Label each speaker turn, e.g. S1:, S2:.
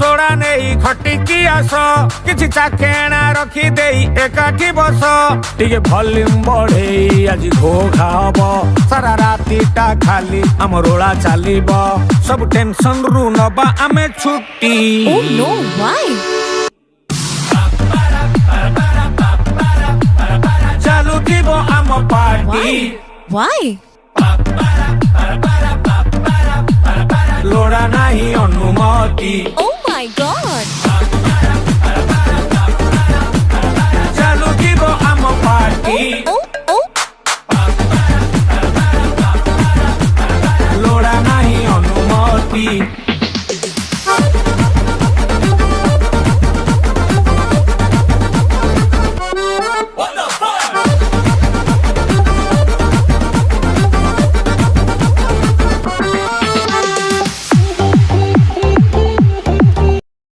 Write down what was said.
S1: Soda नहीं खटिकी आस किछि चाखेणा रखी देई एकाठी बस टिके वॉल्यूम बढ़े आज घोघा हब सारा रातीटा खाली आम रोला चलीब सब टेंशन रु नबा आमे छुट्टी।
S2: Oh no, why?
S1: चालू थीबो आम पार्टी
S2: Why?
S1: लोड़ा नहीं अनुमति।
S2: Oh